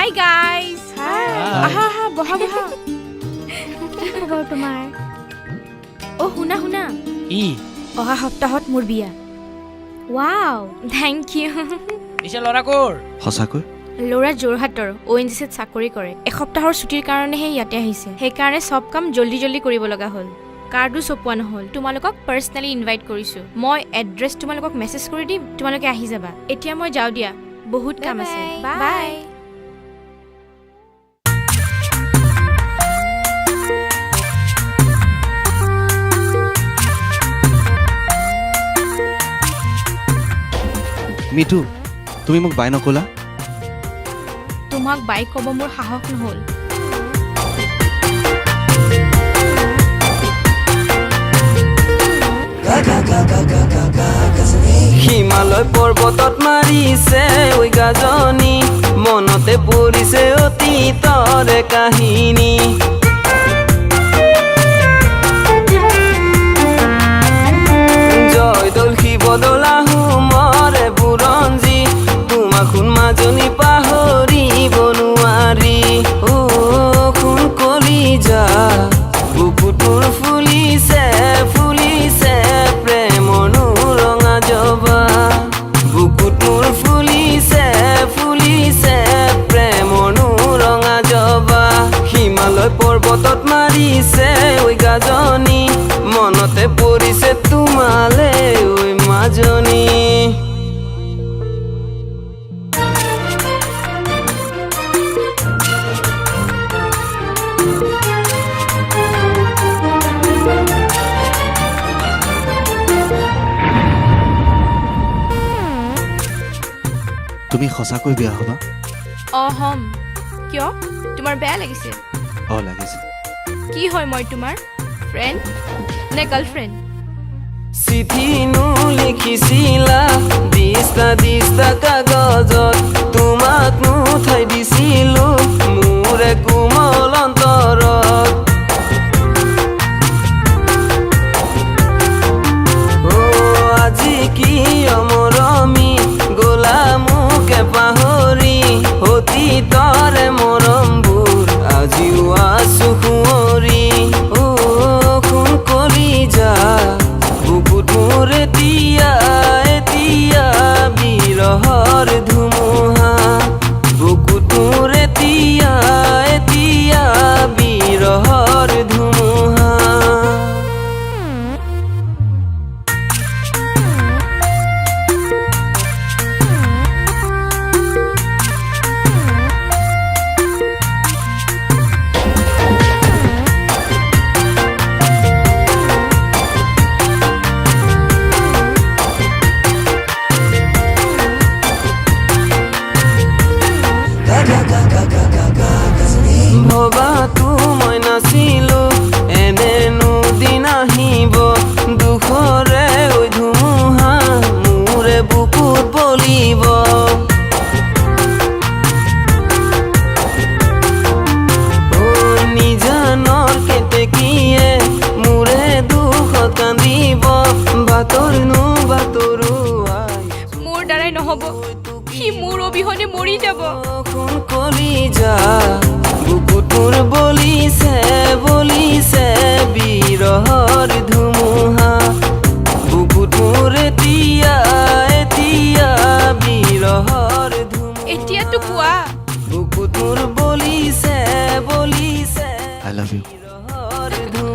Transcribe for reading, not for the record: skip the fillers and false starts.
Hi guys. Hi. আহা বহা বহা। কি খবৰ তোমাৰ? অ শুনা ই অহা সপ্তাহত মোৰ বিয়া। Wow, thank you. পিছে ল'ৰা ক'ৰ? সঁচাকৈ ল'ৰা যোৰহাটৰ ONGCত চাকৰি কৰে। এসপ্তাহৰ ছুটিৰ কাৰণেহে ইয়াতে আহিছে। সেইকাৰণে চব কাম জল্দি কৰিব লগা হ'ল। কাৰ্ডো ছপোৱা নহ'ল। তোমালোকক পাৰ্চনেলি ইনভাইট কৰিছোঁ। মই এড্ৰেছ তোমালোকক মেছেজ কৰি দিম, তোমালোকে আহি যাবা। এতিয়া মই যাওঁ দিয়া, বহুত কাম আছে। Bye. বাই। মিঠু তুমি মোক বাই নকলা তোমাক বাইক ক'ব মোৰ সাহস নহ'ল। হিমালয় পৰ্বতত মাৰিছে ঐ গাজনি, মনতে পৰিছে অতীতৰে কাহিনী। জয়দৌল শিৱদৌল আহোমৰে বুৰঞ্জী, তোমাক সোণ মাজনী পাহৰিব নোৱাৰি। সোণ কলিজা বুকুটোৰ ফুলিছে প্ৰেমৰ ৰঙা জবা। বুকুটোৰ ফুলিছে প্ৰেমৰ ৰঙা জবা। হিমালয় পৰ্বতত মাৰিছে ঐ গাজনি, মনতে পৰিছে তোমালে ঐ মাজনী। তুমি সঁচাকৈ বিয়া হ'বা? হ'ম। কিয়? তোমাৰ বেয়া লাগিছে? লাগিছে। কি হয় মই তোমাৰ ফ্ৰেণ্ড নে গাৰ্লফ্ৰেণ্ড? চিঠিনো লিখিছিলা দিস্তা কাগজত, তোমাক নুঠাই দিছিলো মোৰে কোমল অন্তৰত। আজি কি অমৰমি গলা মোকে পাহৰি, অতীতৰে মৰমবোৰ আজিও আছো সুঁৱৰি। সোণ কলিজা বুকুটোৰ এতিয়া বিৰহৰ ধুমুহা। বুকুটোৰ এতিয়া বিৰহৰ ধুমুহা। ভবাতো মই নাছিলো এনেনো দিন আহিব, দুখৰে ঐ ধুমুহা মোৰে বুকুত বলিব। নিজানৰ কেতেকীয়ে মোৰে দুখত কান্দিব, বাতৰুৱাই মোৰ দ্বাৰাই নহ'ব, সি মোৰ অবিহনে মৰি যাব। সোণ কলিজা বুকুটোৰ বলিছে বিৰহৰ ধুমুহা। বুকুটোৰ এতিয়া বিৰহৰ ধুমুহা। এতিয়াতো কোৱা। বুকুটোৰ বলিছে আই লাভ ইউ। বিৰহৰ ধুমুহা।